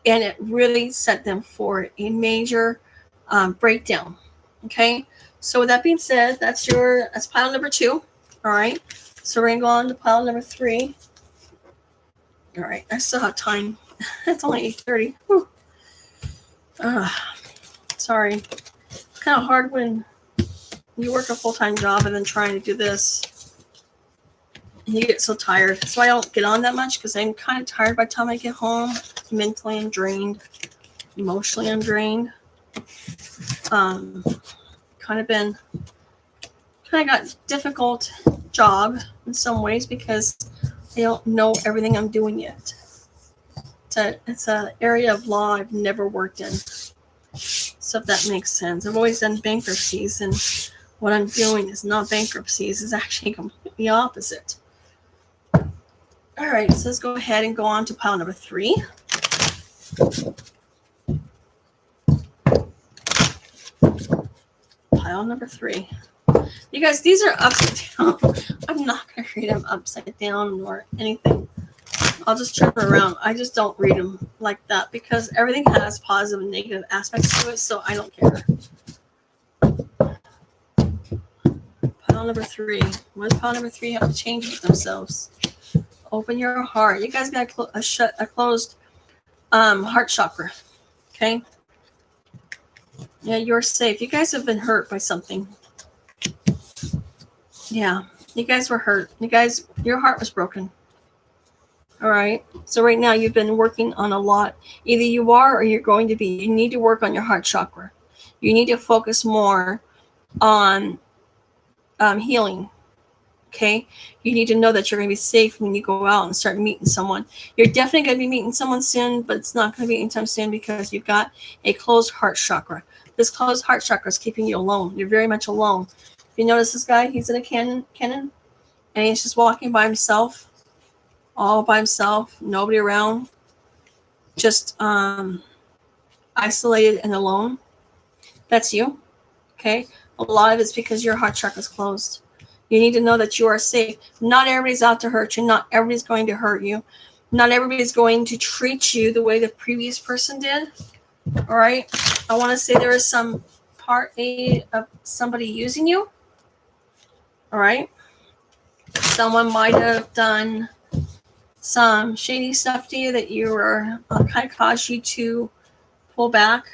And it really set them for a major breakdown. Okay. So with that being said, that's pile number 2. All right. So we're going to go on to pile number 3. All right. I still have time. It's only 8:30. Sorry. It's kind of hard when you work a full-time job and then trying to do this. And you get so tired. So I don't get on that much because I'm kind of tired by the time I get home. Mentally I'm drained. Emotionally I'm drained. Kind of got difficult job in some ways because I don't know everything I'm doing yet. It's an area of law I've never worked in. So if that makes sense. I've always done bankruptcies, and what I'm doing is not bankruptcies. It's actually completely opposite. All right, so let's go ahead and go on to pile number 3. Pile number 3. You guys, these are upside down. I'm not going to read them upside down or anything. I'll just turn them around. I just don't read them like that because everything has positive and negative aspects to it, so I don't care. Pile number 3. What does pile number 3 have to change with themselves? Open your heart. You guys got a closed heart chakra. Okay? Yeah, you're safe. You guys have been hurt by something. Yeah, you guys were hurt. Your heart was broken. All right. So right now you've been working on a lot. Either you are or you're going to be. You need to work on your heart chakra. You need to focus more on healing. Okay. You need to know that you're going to be safe when you go out and start meeting someone. You're definitely going to be meeting someone soon, but it's not going to be anytime soon because you've got a closed heart chakra. This closed heart chakra is keeping you alone. You're very much alone. If you notice this guy, he's in a cannon, and he's just walking by himself, all by himself, nobody around, just isolated and alone. That's you. Okay. A lot of it's because your heart chakra is closed. You need to know that you are safe. Not everybody's out to hurt you. Not everybody's going to hurt you. Not everybody's going to treat you the way the previous person did. All right. I want to say there is some part A of somebody using you. All right. Someone might have done some shady stuff to you that you were kind of caused you to pull back.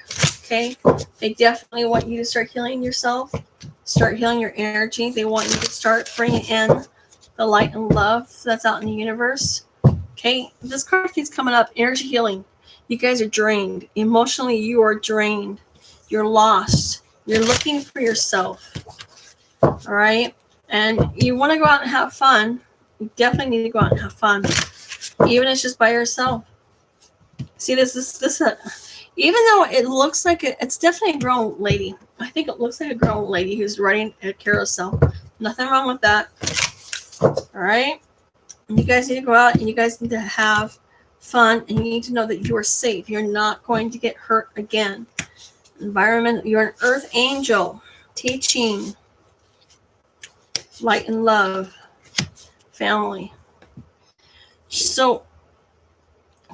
Okay. They definitely want you to start healing yourself. Start healing your energy. They want you to start bringing in the light and love that's out in the universe. Okay. This card keeps coming up. Energy healing. You guys are drained. Emotionally, you are drained. You're lost. You're looking for yourself. All right. And you want to go out and have fun. You definitely need to go out and have fun. Even if it's just by yourself. See, this even though it looks like it's definitely a grown lady. I think it looks like a grown lady who's riding a carousel. Nothing wrong with that. All right. And you guys need to go out and you guys need to have fun, and you need to know that you are safe. You're not going to get hurt again. Environment, you're an earth angel, teaching light and love, family. So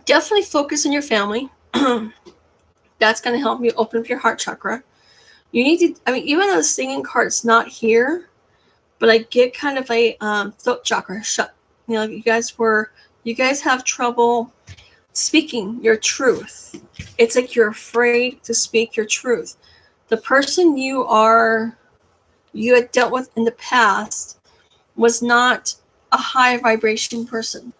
definitely focus on your family. That's going to help you open up your heart chakra. You need to, even though the singing card's not here, but I get kind of a throat chakra shut. You guys have trouble speaking your truth. It's like you're afraid to speak your truth. The person you had dealt with in the past was not a high vibration person.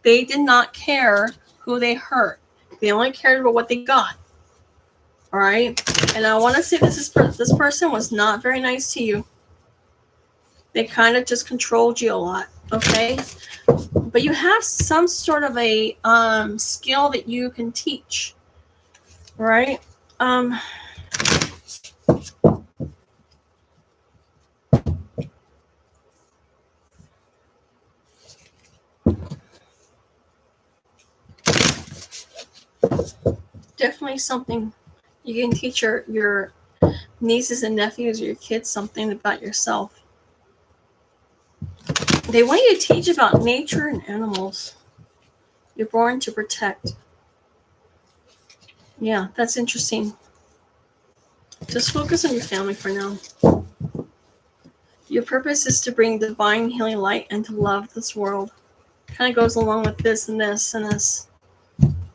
They did not care who they hurt. They only cared about what they got. All right. And I want to say this person was not very nice to you. They kind of just controlled you a lot. Okay. But you have some sort of a skill that you can teach. Right? definitely something you can teach your nieces and nephews or your kids something about yourself. They want you to teach about nature and animals. You're born to protect. Yeah, that's interesting. Just focus on your family for now. Your purpose is to bring divine healing light and to love this world. Kind of goes along with this and this and this.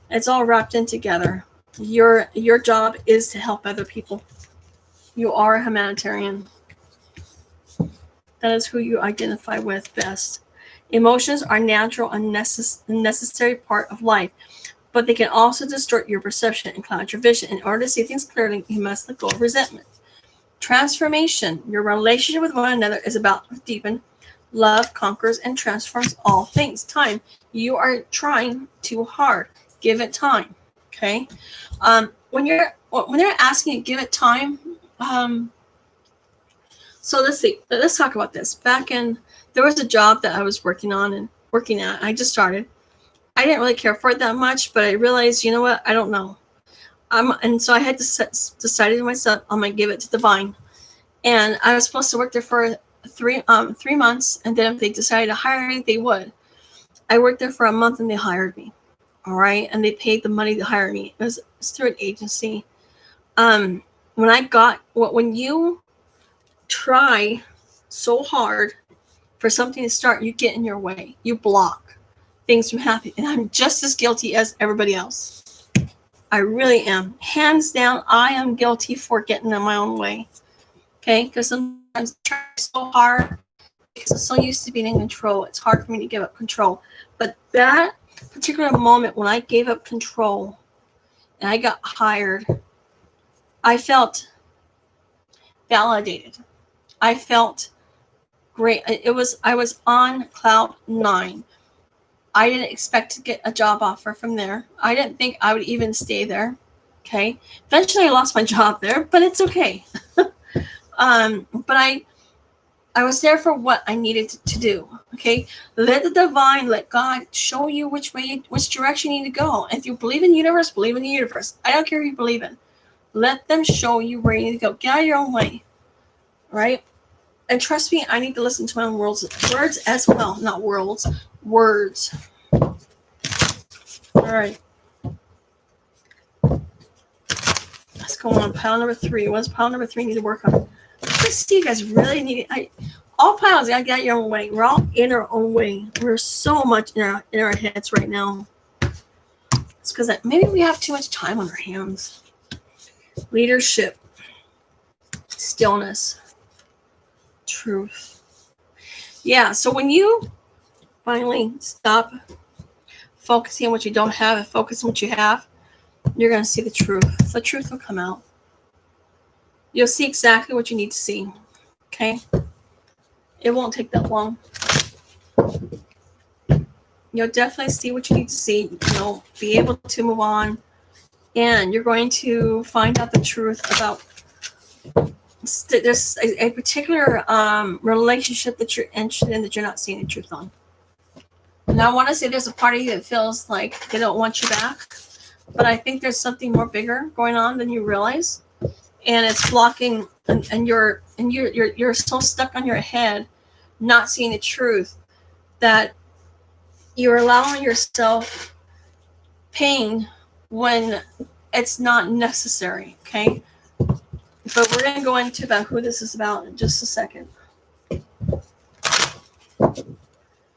It's all wrapped in together. Your job is to help other people. You are a humanitarian. That is who you identify with best. Emotions are natural and necessary part of life, but they can also distort your perception and cloud your vision. In order to see things clearly, you must let go of resentment. Transformation. Your relationship with one another is about to deepen. Love conquers and transforms all things. Time. You are trying too hard. Give it time. Okay. When they're asking you, give it time. So let's see. Let's talk about this. There was a job that I was working at. I just started. I didn't really care for it that much, but I realized, you know what? I don't know. And so I had decided to myself, I'm gonna give it to Divine. And I was supposed to work there for 3 months, and then if they decided to hire me, they would. I worked there for a month, and they hired me. All right, and they paid the money to hire me. It was through an agency. When you try so hard for something to start, you get in your way. You block things from happening, and I'm just as guilty as everybody else. I really am. Hands down, I am guilty for getting in my own way. Okay, because sometimes I try so hard because I'm so used to being in control. It's hard for me to give up control. But that particular moment when I gave up control and I got hired, I felt validated. I felt great. I was on cloud 9. I didn't expect to get a job offer from there. I didn't think I would even stay there. Okay. Eventually I lost my job there, but it's okay. But I was there for what I needed to do. Okay. Let the divine, let God show you which direction you need to go. If you believe in the universe, believe in the universe. I don't care who you believe in. Let them show you where you need to go. Get out of your own way. Right? And trust me, I need to listen to my own words as well. Not worlds, words. All right. Let's go on. Pile number 3. What's pile number 3 need to work on? Let's see, you guys really need it. All piles, you gotta get your own way. We're all in our own way. We're so much in our heads right now. It's because maybe we have too much time on our hands. Leadership. Stillness. Truth. Yeah, so when you finally stop focusing on what you don't have and focus on what you have, you're going to see the truth. The truth will come out. You'll see exactly what you need to see. Okay? It won't take that long. You'll definitely see what you need to see. You'll be able to move on. And you're going to find out the truth about there's a particular relationship that you're interested in that you're not seeing the truth on. And I want to say there's a party that feels like they don't want you back, but I think there's something more bigger going on than you realize, and it's blocking. And you're so stuck on your head, not seeing the truth, that you're allowing yourself pain when it's not necessary. Okay. But we're going to go into about who this is about in just a second.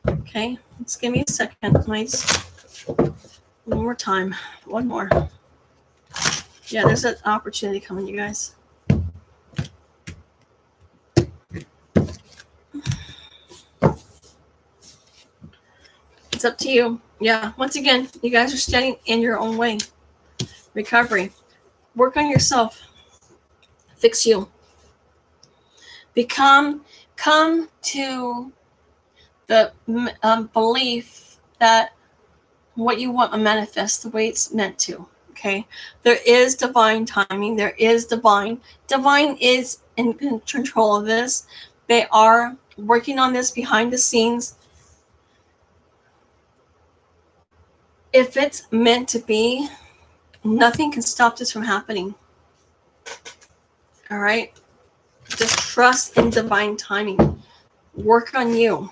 Okay, let's give me a second. One more time. One more. Yeah, there's an opportunity coming, you guys. It's up to you. Yeah, once again, you guys are standing in your own way. Recovery. Work on yourself. Fix you. Come to the belief that what you want to manifest the way it's meant to. Okay, there is divine timing. There is divine is in control of this. They are working on this behind the scenes. If it's meant to be, Nothing can stop this from happening. All right? Just trust in divine timing. Work on you.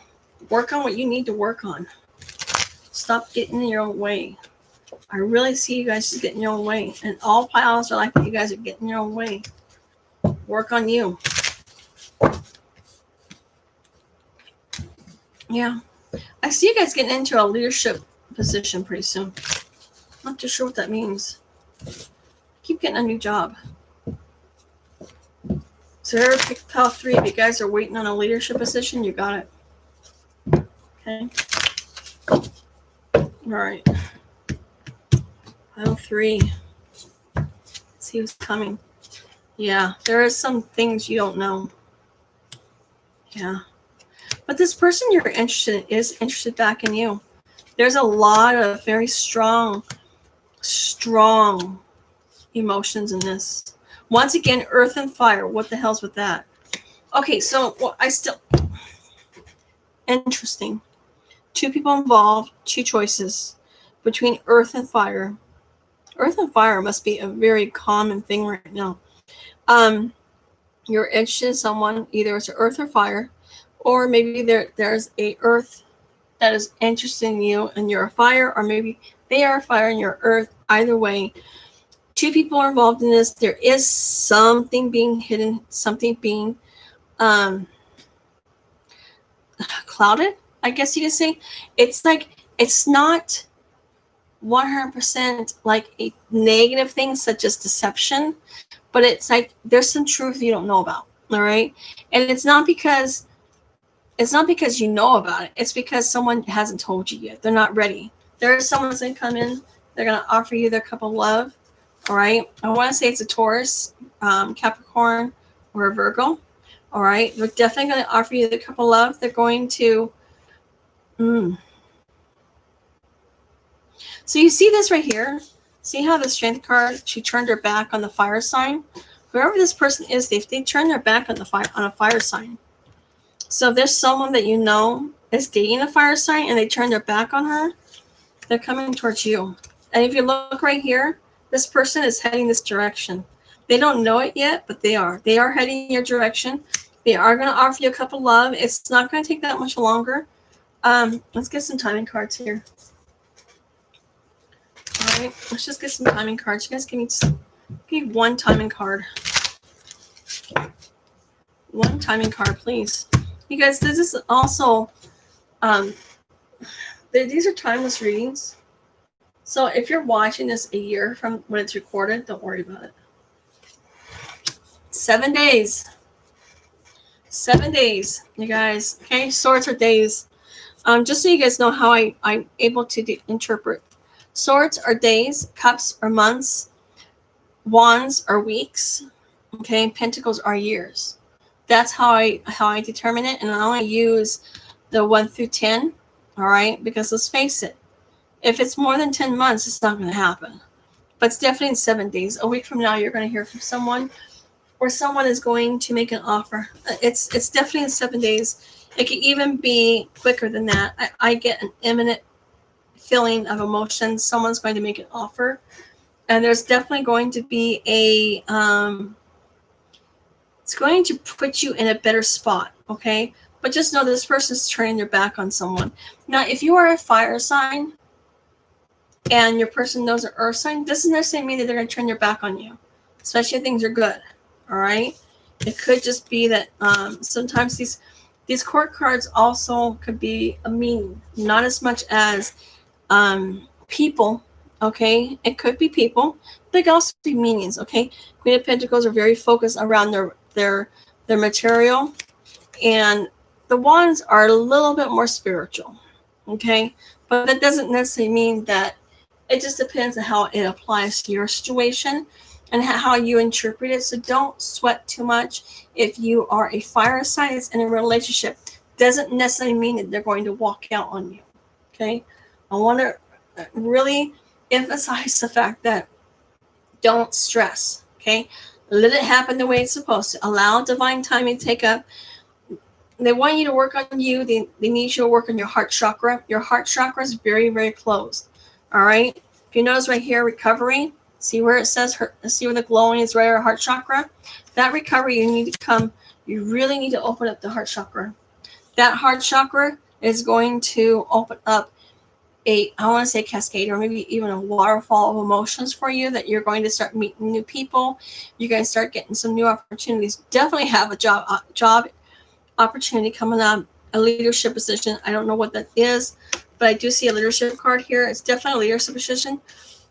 Work on what you need to work on. Stop getting in your own way. I really see you guys just getting in your own way. And all piles are like that. You guys are getting in your own way. Work on you. Yeah. I see you guys getting into a leadership position pretty soon. Not too sure what that means. Keep getting a new job. So there, pick pile 3. If you guys are waiting on a leadership position, you got it. Okay. All right. Pile 3. Let's see who's coming. Yeah, there are some things you don't know. Yeah. But this person you're interested in is interested back in you. There's a lot of very strong emotions in this. Once again, earth and fire. What the hell's with that? Okay, so interesting. 2 people involved, 2 choices between earth and fire. Earth and fire must be a very common thing right now. You're interested in someone, either it's earth or fire, or maybe there's a earth that is interested in you and you're a fire, or maybe they are a fire and you're earth. Either way, 2 people are involved in this. There is something being hidden, something being clouded, I guess you could say. It's like, it's not 100% like a negative thing such as deception, but it's like there's some truth you don't know about. All right. And it's not because you know about it. It's because someone hasn't told you yet. They're not ready. There's someone that's going to come in. They're going to offer you their cup of love. All right. I want to say it's a Taurus, Capricorn, or a Virgo. All right. They're definitely going to offer you the cup of love. They're going to. So you see this right here? See how the Strength card, she turned her back on the fire sign? Whoever this person is, they turn their back on a fire sign. So if there's someone that you know is dating a fire sign and they turn their back on her, they're coming towards you. And if you look right here, this person is heading this direction. They don't know it yet, but they are. They are heading your direction. They are going to offer you a cup of love. It's not going to take that much longer. Let's get some timing cards here. All right, let's just get some timing cards. You guys give me one timing card. One timing card, please. You guys, this is also, these are timeless readings. So if you're watching this a year from when it's recorded, don't worry about it. 7 days. 7 days, you guys. Okay, swords are days. Just so you guys know how I'm able to interpret. Swords are days, cups are months, wands are weeks, okay, pentacles are years. That's how I determine it, and I only use the 1 through 10, all right, because let's face it, if it's more than 10 months, it's not going to happen. But it's definitely in 7 days. A week from now, you're going to hear from someone, or someone is going to make an offer. It's definitely in 7 days. It could even be quicker than that. I get an imminent feeling of emotion. Someone's going to make an offer, and there's definitely going to be it's going to put you in a better spot, okay? But just know this person's turning their back on someone. Now, if you are a fire sign and your person knows an earth sign, doesn't necessarily mean that they're going to turn their back on you, especially if things are good, all right? It could just be that sometimes these court cards also could be a meaning, not as much as people, okay? It could be people, but it could also be meanings, okay? Queen of Pentacles are very focused around their material, and the wands are a little bit more spiritual, okay? But that doesn't necessarily mean that. It just depends on how it applies to your situation and how you interpret it. So don't sweat too much. If you are a fire sign that's in a relationship, doesn't necessarily mean that they're going to walk out on you, okay? I want to really emphasize the fact that don't stress, okay? Let it happen the way it's supposed to. Allow divine timing to take up. They want you to work on you. They need you to work on your heart chakra. Your heart chakra is very, very closed, all right? If you notice right here, recovery, See where it says see where the glowing is right, our heart chakra? That recovery, you really need to open up the heart chakra. That heart chakra is going to open up I want to say cascade, or maybe even a waterfall of emotions for you, that you're going to start meeting new people. You're going to start getting some new opportunities. Definitely have a job opportunity coming up, a leadership position. I don't know what that is, but I do see a leadership card here. It's definitely a leadership position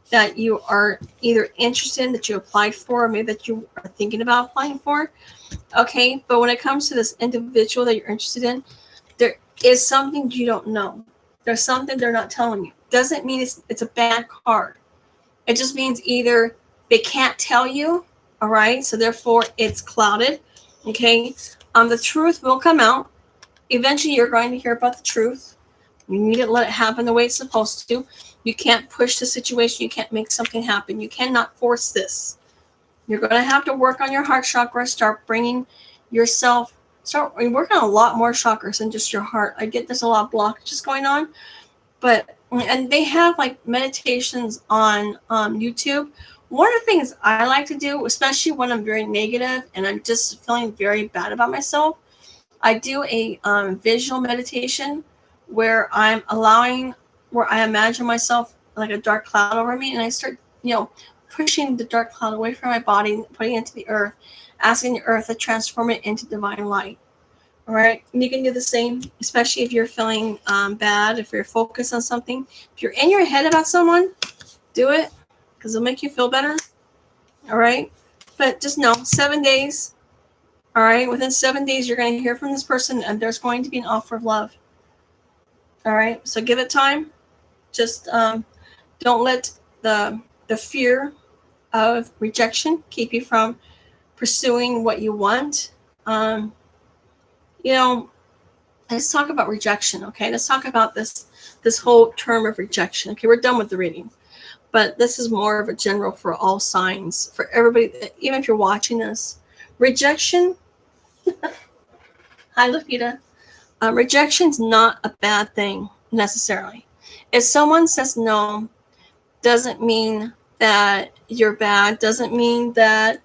that you are either interested in, that you applied for, or maybe that you are thinking about applying for. Okay, but when it comes to this individual that you're interested in, there is something you don't know. There's something they're not telling you. Doesn't mean it's a bad card. It just means either they can't tell you, all right, so therefore it's clouded. Okay, the truth will come out. Eventually you're going to hear about the truth. You need to let it happen the way it's supposed to. You can't push the situation. You can't make something happen. You cannot force this. You're going to have to work on your heart chakra. Start working on a lot more chakras than just your heart. I get there's a lot of blockages going on, and they have like meditations on YouTube. One of the things I like to do, especially when I'm very negative and I'm just feeling very bad about myself, I do a visual meditation where I imagine myself like a dark cloud over me, and I start, pushing the dark cloud away from my body, putting it into the earth, asking the earth to transform it into divine light. All right. And you can do the same, especially if you're feeling bad, if you're focused on something. If you're in your head about someone, do it, because it'll make you feel better. All right. But just know 7 days. All right. Within 7 days, you're going to hear from this person, and there's going to be an offer of love. All right. So give it time. Just don't let the fear of rejection keep you from pursuing what you want. Let's talk about rejection. Okay. Let's talk about this whole term of rejection. Okay. We're done with the reading, but this is more of a general for all signs, for everybody, even if you're watching this. Rejection. Hi, Lupita. Rejection's not a bad thing necessarily. If someone says no, doesn't mean that you're bad, doesn't mean that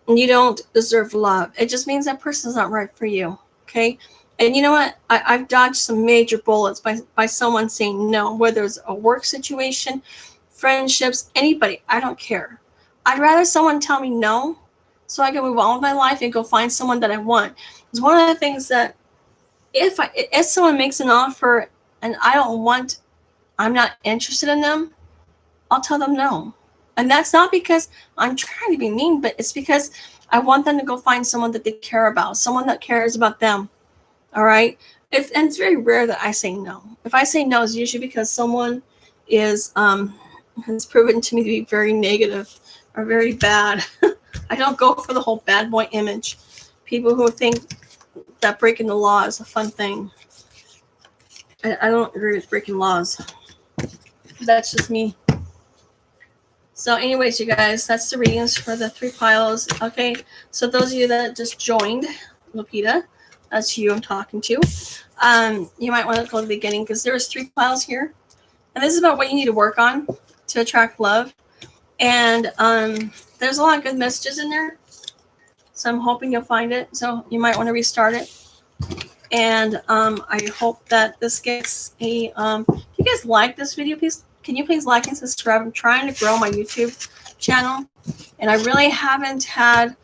you don't deserve love. It just means that person's not right for you. Okay. And you know what? I've dodged some major bullets by someone saying no, whether it's a work situation, friendships, anybody. I don't care. I'd rather someone tell me no so I can move on with my life and go find someone that I want. It's one of the things that if someone makes an offer and I'm not interested in them, I'll tell them no. And that's not because I'm trying to be mean, but it's because I want them to go find someone that they care about, someone that cares about them. All right. And it's very rare that I say no. If I say no, it's usually because someone has proven to me to be very negative or very bad. I don't go for the whole bad boy image. People who think that breaking the law is a fun thing. I don't agree with breaking laws. That's just me. So anyways, you guys, that's the readings for the 3 piles. Okay, so those of you that just joined, Lupita, that's you I'm talking to. You might want to go to the beginning because there's 3 piles here. And this is about what you need to work on to attract love. And there's a lot of good messages in there. So I'm hoping you'll find it. So you might want to restart it. And I hope that this gets a... if you guys like this video, please, can you please like and subscribe? I'm trying to grow my YouTube channel. And I really haven't had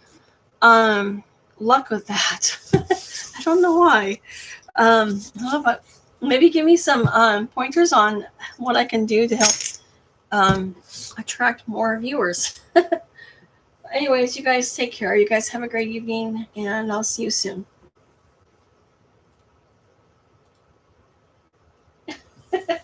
luck with that. I don't know why. But maybe give me some pointers on what I can do to help attract more viewers. Anyways, you guys take care. You guys have a great evening, and I'll see you soon.